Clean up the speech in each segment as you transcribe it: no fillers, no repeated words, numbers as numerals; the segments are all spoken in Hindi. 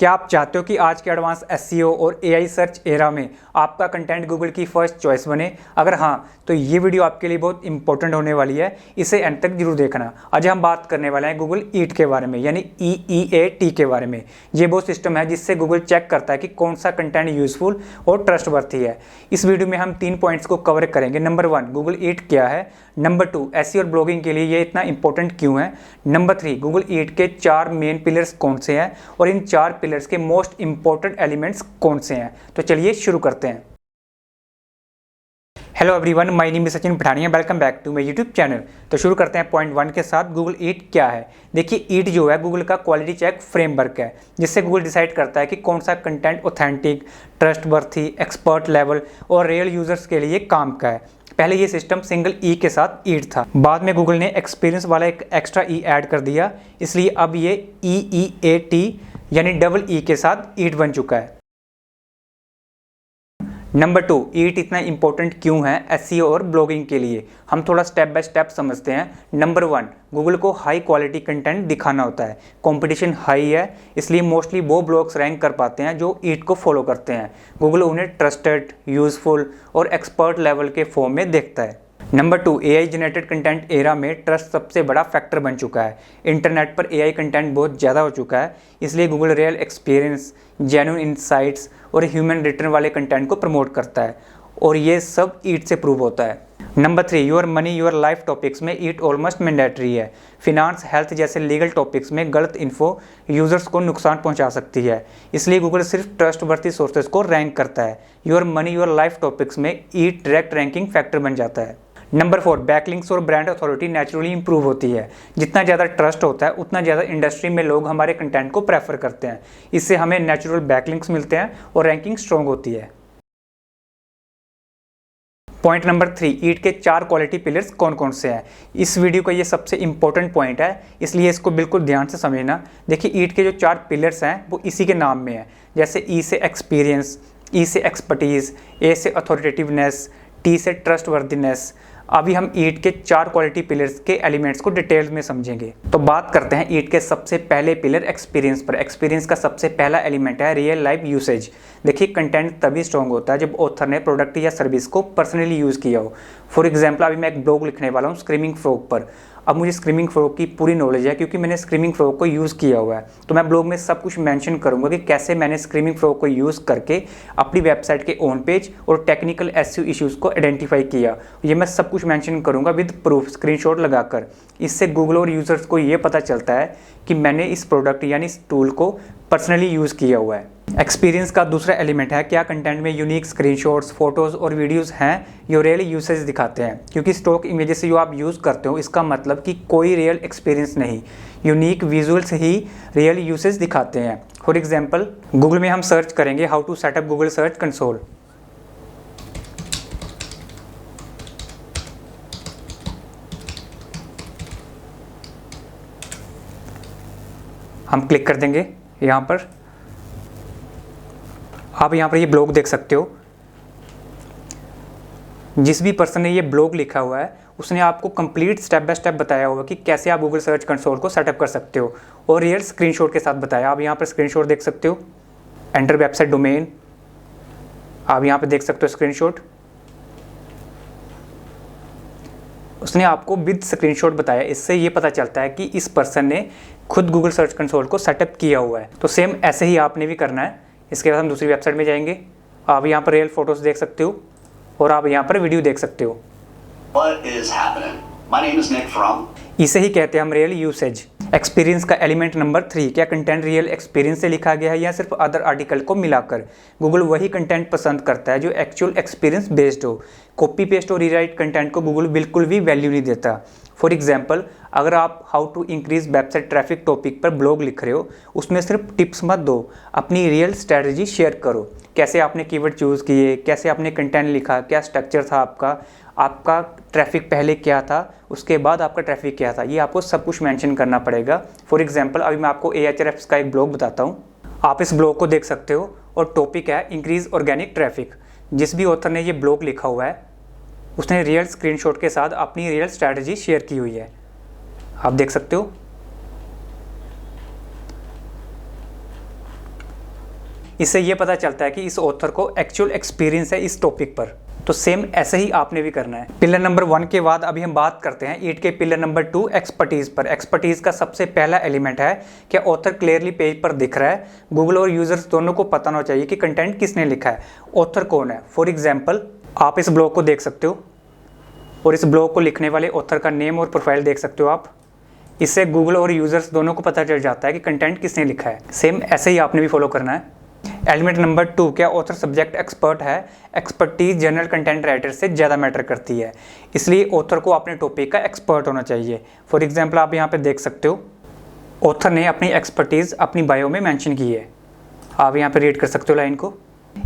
क्या आप चाहते हो कि आज के एडवांस एसईओ और एआई सर्च एरा में आपका कंटेंट गूगल की फर्स्ट चॉइस बने? अगर हाँ, तो ये वीडियो आपके लिए बहुत इंपॉर्टेंट होने वाली है, इसे एंड तक जरूर देखना। आज हम बात करने वाले हैं गूगल ईट के बारे में, यानी EEAT के बारे में। ये वो सिस्टम है जिससे गूगल चेक करता है कि कौन सा कंटेंट यूजफुल और ट्रस्टवर्थी है। इस वीडियो में हम 3 पॉइंट्स को कवर करेंगे। नंबर 1, गूगल ईट क्या है। नंबर 2, एसईओ और ब्लॉगिंग के लिए ये इतना इंपॉर्टेंट क्यों है। नंबर 3, गूगल ईट के 4 मेन पिलर्स कौन से हैं और इन 4 पिलर्स के मोस्ट इंपॉर्टेंट एलिमेंट्स कौन से हैं। तो चलिए शुरू करते हैं। Hello everyone, my name is Sachin Pathania. Welcome back to my YouTube channel. तो शुरू करते हैं पॉइंट 1 के साथ। गूगल ईट क्या है। देखिए, ईट जो है गूगल का क्वालिटी चेक फ्रेमवर्क है, जिससे गूगल डिसाइड करता है कि कौन सा content authentic, trustworthy, expert level और रियल यूजर्स के लिए काम का है। पहले ये सिस्टम सिंगल ई के साथ ईट था, बाद में गूगल ने एक्सपीरियंस वाला एक एक्स्ट्रा ई ऐड कर दिया, इसलिए अब ये EEAT यानी डबल ई के साथ ईट बन चुका है। नंबर 2, ईट इतना इंपॉर्टेंट क्यों है एसईओ और ब्लॉगिंग के लिए। हम थोड़ा स्टेप बाय स्टेप समझते हैं। नंबर 1, गूगल को हाई क्वालिटी कंटेंट दिखाना होता है। कंपटीशन हाई है, इसलिए मोस्टली वो ब्लॉग्स रैंक कर पाते हैं जो ईट को फॉलो करते हैं। गूगल उन्हें ट्रस्टेड, यूजफुल और एक्सपर्ट लेवल के फॉर्म में देखता है। Number 2, AI generated content era में ट्रस्ट सबसे बड़ा फैक्टर बन चुका है। इंटरनेट पर एआई कंटेंट बहुत ज़्यादा हो चुका है, इसलिए Google real experience, genuine insights और ह्यूमन रिटर्न वाले कंटेंट को प्रमोट करता है, और ये सब ईट से प्रूव होता है। Number 3, your money your life topics में ईट ऑलमोस्ट मैंडेटरी है। फिनांस, हेल्थ जैसे लीगल टॉपिक्स में गलत इन्फो यूजर्स को नुकसान पहुंचा सकती है, इसलिए गूगल सिर्फ ट्रस्टवर्थी सोर्सेज को रैंक करता है। Your money your life topics में ईट डायरेक्ट रैंकिंग फैक्टर बन जाता है। नंबर 4, बैकलिंक्स और ब्रांड अथॉरिटी नेचुरली इंप्रूव होती है। जितना ज़्यादा ट्रस्ट होता है, उतना ज़्यादा इंडस्ट्री में लोग हमारे कंटेंट को प्रेफर करते हैं। इससे हमें नेचुरल बैकलिंक्स मिलते हैं और रैंकिंग स्ट्रॉन्ग होती है। पॉइंट नंबर 3, ईट के 4 क्वालिटी पिलर्स कौन कौन से हैं। इस वीडियो का ये सबसे इंपॉर्टेंट पॉइंट है, इसलिए इसको बिल्कुल ध्यान से समझना। देखिए, ईट के जो 4 पिलर्स हैं वो इसी के नाम में है। जैसे ई से एक्सपीरियंस, ई से एक्सपर्टीज़, ए से अथॉरिटेटिवनेस, टी से ट्रस्टवर्दीनेस। अभी हम ईट के 4 क्वालिटी पिलर्स के एलिमेंट्स को डिटेल्स में समझेंगे। तो बात करते हैं ईट के सबसे पहले पिलर एक्सपीरियंस पर। एक्सपीरियंस का सबसे पहला एलिमेंट है रियल लाइफ यूसेज। देखिए, कंटेंट तभी स्ट्रॉन्ग होता है जब ऑथर ने प्रोडक्ट या सर्विस को पर्सनली यूज़ किया हो। फॉर एग्जाम्पल, अभी मैं एक ब्लॉग लिखने वाला हूँ स्क्रीमिंग फ्रॉग पर। अब मुझे स्क्रीमिंग फ्रॉग की पूरी नॉलेज है क्योंकि मैंने स्क्रीमिंग फ्रॉग को यूज़ किया हुआ है। तो मैं ब्लॉग में सब कुछ मेंशन करूंगा कि कैसे मैंने स्क्रीमिंग फ्रॉग को यूज़ करके अपनी वेबसाइट के ऑन पेज और टेक्निकल एसईओ इश्यूज़ को आइडेंटिफाई किया। ये मैं सब कुछ मेंशन करूंगा विद प्रूफ, स्क्रीनशॉट लगाकर। इससे गूगल और यूज़र्स को ये पता चलता है कि मैंने इस प्रोडक्ट यानी इस टूल को पर्सनली यूज़ किया हुआ है। एक्सपीरियंस का दूसरा एलिमेंट है क्या कंटेंट में यूनिक स्क्रीनशॉट्स, फोटोज़ और वीडियोस हैं जो रियल यूसेज दिखाते हैं। क्योंकि स्टॉक इमेजेस जो आप यूज़ करते हो, इसका मतलब कि कोई रियल एक्सपीरियंस नहीं, यूनिक विजुअल्स ही रियल यूसेज दिखाते हैं। फॉर एग्जांपल, गूगल में हम सर्च करेंगे how to set up Google search console. हम क्लिक कर देंगे यहाँ पर। आप यहाँ पर ये ब्लॉग देख सकते हो। जिस भी पर्सन ने ये ब्लॉग लिखा हुआ है उसने आपको कंप्लीट स्टेप बाय स्टेप बताया होगा कि कैसे आप गूगल सर्च कंसोल को सेटअप कर सकते हो, और रियल स्क्रीनशॉट के साथ बताया। आप यहाँ पर स्क्रीनशॉट देख सकते हो। एंटर वेबसाइट डोमेन, आप यहाँ पर देख सकते हो स्क्रीनशॉट। उसने आपको विद स्क्रीनशॉट बताया। इससे ये पता चलता है कि इस पर्सन ने खुद गूगल सर्च कंसोल को सेटअप किया हुआ है। तो सेम ऐसे ही आपने भी करना है। इसके बाद हम दूसरी वेबसाइट में जाएंगे। आप यहाँ पर रियल फोटोज़ देख सकते हो और आप यहाँ पर वीडियो देख सकते हो। What is happening? My name is Nick from. इसे ही कहते हैं हम रियल यूसेज। एक्सपीरियंस का एलिमेंट नंबर 3, क्या कंटेंट रियल एक्सपीरियंस से लिखा गया है या सिर्फ अदर आर्टिकल को मिलाकर। गूगल वही कंटेंट पसंद करता है जो एक्चुअल एक्सपीरियंस बेस्ड हो। कॉपी पेस्ट और रीराइट कंटेंट को गूगल बिल्कुल भी वैल्यू नहीं देता। फॉर एग्जाम्पल, अगर आप how to increase website traffic topic पर ब्लॉग लिख रहे हो, उसमें सिर्फ टिप्स मत दो, अपनी रियल स्ट्रैटेजी शेयर करो। कैसे आपने कीवर्ड चूज़ किए, कैसे आपने कंटेंट लिखा, क्या स्ट्रक्चर था आपका ट्रैफिक पहले क्या था, उसके बाद आपका ट्रैफिक क्या था, ये आपको सब कुछ मेंशन करना पड़ेगा। फॉर एग्जांपल, अभी मैं आपको Ahrefs का एक ब्लॉग बताता हूँ। आप इस ब्लॉग को देख सकते हो और टॉपिक है इंक्रीज ऑर्गेनिक ट्रैफिक। जिस भी ऑथर ने ये ब्लॉग लिखा हुआ है उसने रियल स्क्रीनशॉट के साथ अपनी रियल स्ट्रैटेजी शेयर की हुई है। आप देख सकते हो। इससे ये पता चलता है कि इस ऑथर को एक्चुअल एक्सपीरियंस है इस टॉपिक पर। तो सेम ऐसे ही आपने भी करना है। पिलर नंबर 1 के बाद अभी हम बात करते हैं ईट के पिलर नंबर 2 एक्सपर्टीज पर। एक्सपर्टीज का सबसे पहला एलिमेंट है कि ऑथर क्लियरली पेज पर दिख रहा है, गूगल और यूजर्स दोनों को पता होना चाहिए कि कंटेंट किसने लिखा है, ऑथर कौन है। फॉर एग्जाम्पल आप इस ब्लॉग को देख सकते हो और इस ब्लॉग को लिखने वाले ऑथर का नेम और प्रोफाइल देख सकते हो आप। इससे गूगल और यूजर्स दोनों को पता चल जाता है कि कंटेंट किसने लिखा है। सेम ऐसे ही आपने भी फॉलो करना है। एलिमेंट नंबर 2, क्या ऑथर सब्जेक्ट एक्सपर्ट है। एक्सपर्टीज जनरल कंटेंट राइटर से ज़्यादा मैटर करती है, इसलिए ऑथर को अपने टॉपिक का एक्सपर्ट होना चाहिए। फॉर एग्जांपल आप यहाँ पे देख सकते हो ऑथर ने अपनी एक्सपर्टीज अपनी बायो में मेंशन की है, आप यहाँ पे रीड कर सकते हो लाइन को।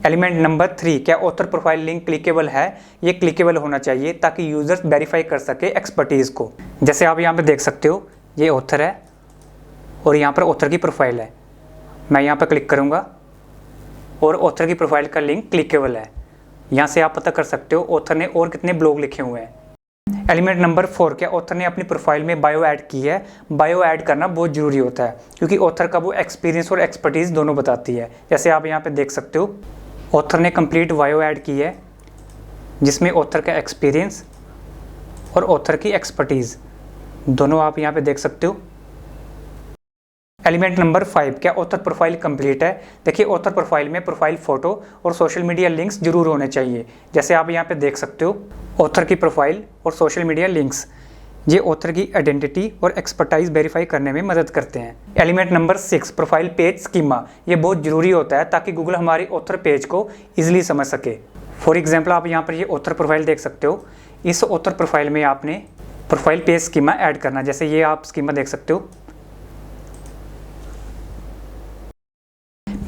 एलिमेंट नंबर 3, क्या ऑथर प्रोफाइल लिंक क्लिकेबल है। ये क्लिकेबल होना चाहिए ताकि यूजर्स वेरीफाई कर सके एक्सपर्टीज को। जैसे आप यहाँ पे देख सकते हो ये ऑथर है और यहाँ पर ऑथर की प्रोफाइल है, मैं यहाँ पर क्लिक करूँगा और ऑथर की प्रोफाइल का लिंक क्लिकेबल है। यहाँ से आप पता कर सकते हो ऑथर ने और कितने ब्लॉग लिखे हुए हैं। एलिमेंट नंबर 4, क्या ऑथर ने अपनी प्रोफाइल में बायो ऐड की है। बायो ऐड करना बहुत ज़रूरी होता है क्योंकि ऑथर का वो एक्सपीरियंस और एक्सपर्टीज दोनों बताती है। जैसे आप यहाँ पे देख सकते हो ऑथर ने कंप्लीट बायो ऐड की है जिसमें ऑथर का एक्सपीरियंस और ऑथर की एक्सपर्टीज़ दोनों आप यहाँ पे देख सकते हो। एलिमेंट नंबर 5, क्या ऑथर प्रोफाइल कंप्लीट है। देखिए ऑथर प्रोफाइल में प्रोफाइल फ़ोटो और सोशल मीडिया लिंक्स जरूर होने चाहिए। जैसे आप यहाँ पे देख सकते हो ऑथर की प्रोफाइल और सोशल मीडिया लिंक्स, ये ऑथर की आइडेंटिटी और एक्सपर्टाइज वेरीफाई करने में मदद करते हैं। Element number 6, profile page schema, ये बहुत ज़रूरी होता है ताकि गूगल हमारी ऑथर पेज को ईजिली समझ सके। फॉर एग्जाम्पल आप यहाँ पर ये ऑथर प्रोफाइल देख सकते हो, इस ऑथर प्रोफाइल में आपने प्रोफाइल पेज स्कीमा ऐड करना। जैसे ये आप स्कीमा देख सकते हो।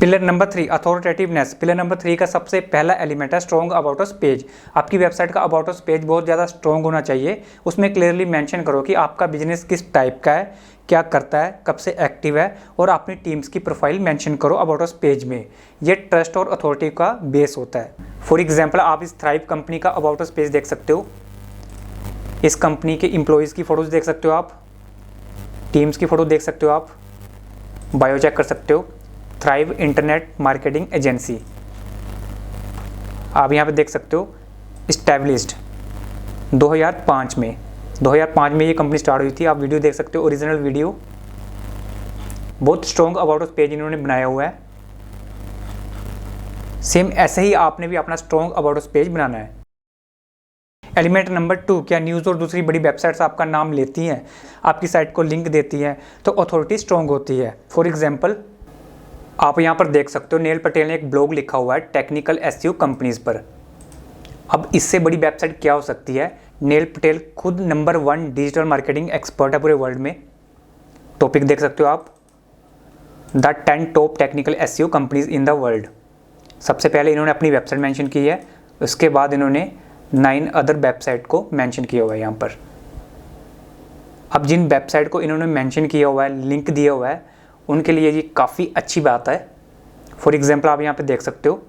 Pillar number 3, अथॉरिटेटिवनेस। पिलर नंबर 3 का सबसे पहला एलिमेंट है स्ट्रॉन्ग अबाउट अस पेज। आपकी वेबसाइट का अबाउट अस पेज बहुत ज़्यादा स्ट्रॉन्ग होना चाहिए। उसमें क्लियरली मेंशन करो कि आपका बिजनेस किस टाइप का है, क्या करता है, कब से एक्टिव है और अपनी टीम्स की प्रोफाइल मेंशन करो अबाउट अस पेज में। ये ट्रस्ट और अथॉरिटी का बेस होता है। फॉर एग्जाम्पल आप इस थ्राइव कंपनी का अबाउट अस पेज देख सकते हो। इस कंपनी के एम्प्लॉयज़ की फ़ोटोज़ देख सकते हो आप, टीम्स की फ़ोटो देख सकते हो आप, बायो चेक कर सकते हो। थ्राइव इंटरनेट मार्केटिंग एजेंसी आप यहाँ पे देख सकते हो, इस्टेब्लिश्ड 2005 में ये कंपनी स्टार्ट हुई थी। आप वीडियो देख सकते हो, ओरिजिनल वीडियो। बहुत स्ट्रॉन्ग अबाउट उस पेज इन्होंने बनाया हुआ है। सेम ऐसे ही आपने भी अपना स्ट्रॉन्ग अबाउट उस पेज बनाना है। एलिमेंट नंबर 2, क्या न्यूज़ और दूसरी बड़ी वेबसाइट्स आपका नाम लेती हैं, आपकी साइट को लिंक देती हैं, तो अथॉरिटी स्ट्रॉन्ग होती है। फॉर एग्जाम्पल आप यहाँ पर देख सकते हो नेल पटेल ने एक ब्लॉग लिखा हुआ है टेक्निकल एसईओ कंपनीज पर। अब इससे बड़ी वेबसाइट क्या हो सकती है। नेल पटेल खुद नंबर 1 डिजिटल मार्केटिंग एक्सपर्ट है पूरे वर्ल्ड में। टॉपिक देख सकते हो आप, the 10 top technical SEO companies in the world. सबसे पहले इन्होंने अपनी वेबसाइट मेंशन की है, उसके बाद इन्होंने 9 अदर वेबसाइट को मेंशन किया हुआ है यहाँ पर। अब जिन वेबसाइट को इन्होंने मेंशन किया हुआ है, लिंक दिया हुआ है, उनके लिए ये काफ़ी अच्छी बात है। फॉर एग्जांपल आप यहाँ पे देख सकते हो,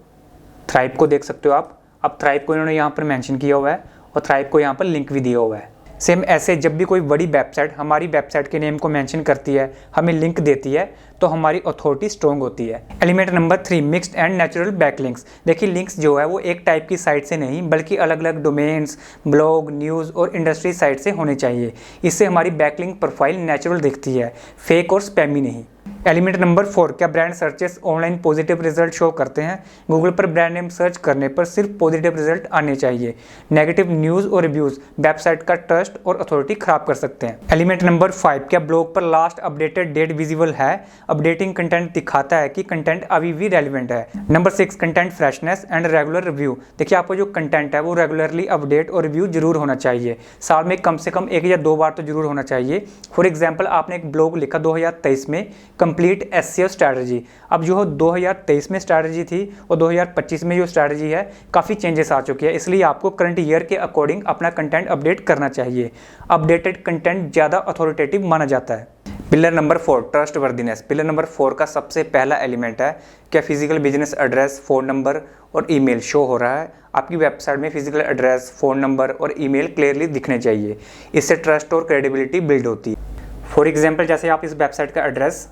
थ्राइव को देख सकते हो आप। अब थ्राइव को इन्होंने यहाँ पर मेंशन किया हुआ है और थ्राइव को यहाँ पर लिंक भी दिया हुआ है। सेम ऐसे जब भी कोई बड़ी वेबसाइट हमारी वेबसाइट के नेम को मेंशन करती है, हमें लिंक देती है, तो हमारी अथॉरिटी स्ट्रॉन्ग होती है। Element number 3, mixed and natural backlinks. देखिए लिंक्स जो है वो एक टाइप की साइट से नहीं बल्कि अलग अलग डोमेन्स, ब्लॉग, न्यूज़ और इंडस्ट्री साइट से होने चाहिए। इससे हमारी बैकलिंक प्रोफाइल नेचुरल दिखती है, फेक और स्पैमी नहीं। एलिमेंट नंबर 4, क्या brand searches online positive result show करते हैं। गूगल पर ब्रांड नेम सर्च करने पर सिर्फ पॉजिटिव रिजल्ट आने चाहिए। नेगेटिव न्यूज़ और रिव्यूज़ वेबसाइट का ट्रस्ट और अथॉरिटी खराब कर सकते हैं। एलिमेंट नंबर 5, क्या ब्लॉग पर लास्ट अपडेटेड डेट विजिबल है। अपडेटिंग कंटेंट दिखाता है कि कंटेंट अभी भी रेलिवेंट है। Number 6, content freshness and regular review. देखिए आपका जो कंटेंट है वो रेगुलरली अपडेट और रिव्यू जरूर होना चाहिए। साल में कम से कम 1 या 2 बार तो जरूर होना चाहिए। फॉर एग्जाम्पल आपने एक ब्लॉग लिखा 2023 में, कंप्लीट एसईओ स्ट्रैटेजी। अब जो 2023 में स्ट्रैटेजी थी और 2025 में जो स्ट्रैटेजी है काफ़ी चेंजेस आ चुके हैं, इसलिए आपको करंट ईयर के अकॉर्डिंग अपना कंटेंट अपडेट करना चाहिए। अपडेटेड कंटेंट ज़्यादा अथॉरिटेटिव माना जाता है। Pillar number 4, trust worthiness. Pillar number 4 का सबसे पहला एलिमेंट है क्या physical business address, phone number और ईमेल शो हो रहा है। आपकी वेबसाइट में फिजिकल एड्रेस, फ़ोन नंबर और ईमेल क्लियरली दिखने चाहिए। इससे ट्रस्ट और क्रेडिबिलिटी बिल्ड होती है। फॉर एग्जाम्पल जैसे आप इस वेबसाइट का एड्रेस,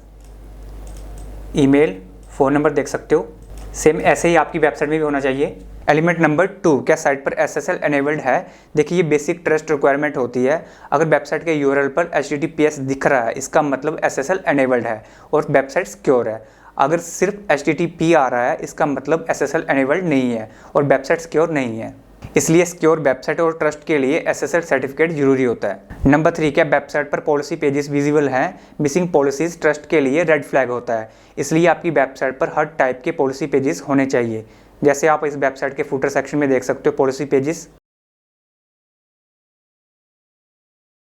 ईमेल, फ़ोन नंबर देख सकते हो। सेम ऐसे ही आपकी वेबसाइट में भी होना चाहिए। एलिमेंट नंबर 2, क्या साइट पर SSL एनेबल्ड है? देखिए ये बेसिक ट्रस्ट रिक्वायरमेंट होती है। अगर वेबसाइट के URL पर HTTPS दिख रहा है, इसका मतलब SSL एनेबल्ड है और वेबसाइट सिक्योर है। अगर सिर्फ HTTP आ रहा है, इसका मतलब SSL एनेबल्ड नहीं है और वेबसाइट सिक्योर नहीं है। इसलिए सिक्योर वेबसाइट और ट्रस्ट के लिए SSL सर्टिफिकेट जरूरी होता है। नंबर 3, क्या वेबसाइट पर पॉलिसी पेजेस विजिबल हैं? मिसिंग पॉलिसीज ट्रस्ट के लिए रेड फ्लैग होता है। इसलिए आपकी वेबसाइट पर हर टाइप के पॉलिसी पेजेस होने चाहिए। जैसे आप इस वेबसाइट के फुटर सेक्शन में देख सकते हो policy pages.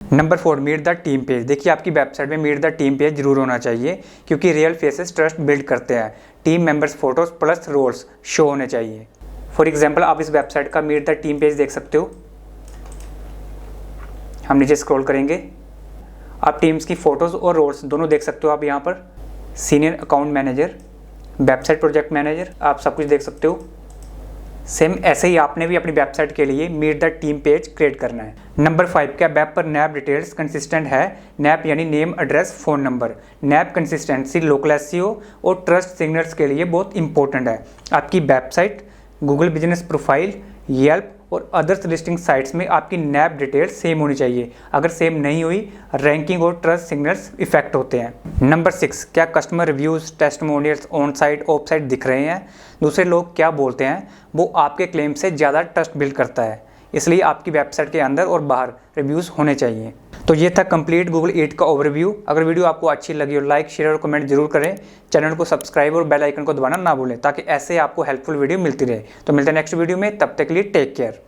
Number 4, meet the team page. देखिए आपकी वेबसाइट में मीट द टीम पेज जरूर होना चाहिए, क्योंकि रियल फेसेस ट्रस्ट बिल्ड करते हैं। Team members photos plus roles show होने चाहिए। फॉर एग्जाम्पल आप इस वेबसाइट का मीट द टीम पेज देख सकते हो। हम नीचे स्क्रॉल करेंगे, आप टीम्स की फोटोज और रोल्स दोनों देख सकते हो। आप यहाँ पर senior account manager, website project manager, आप सब कुछ देख सकते हो। सेम ऐसे ही आपने भी अपनी वेबसाइट के लिए meet the team page create करना है। नंबर 5, क्या वेब पर नैप डिटेल्स कंसिस्टेंट है? नैप यानी name, address, phone number. NAP consistency local SEO और ट्रस्ट सिग्नल्स के लिए बहुत इंपॉर्टेंट है। आपकी website, Google business profile, Yelp और अदर्स लिस्टिंग साइट्स में आपकी नैप डिटेल्स सेम होनी चाहिए। अगर सेम नहीं हुई, रैंकिंग और ट्रस्ट सिग्नल्स इफेक्ट होते हैं। नंबर 6, क्या customer reviews, testimonials on site, of site दिख रहे हैं? दूसरे लोग क्या बोलते हैं वो आपके क्लेम से ज़्यादा ट्रस्ट बिल्ड करता है। इसलिए आपकी वेबसाइट के अंदर और बाहर रिव्यूज़ होने चाहिए। तो ये था कंप्लीट गूगल ईट का ओवरव्यू। अगर वीडियो आपको अच्छी लगी हो, लाइक, शेयर और कमेंट जरूर करें। चैनल को सब्सक्राइब और बेल आइकन को दबाना ना भूलें, ताकि ऐसे आपको हेल्पफुल वीडियो मिलती रहे। तो मिलते हैं नेक्स्ट वीडियो में, तब तक के लिए टेक केयर।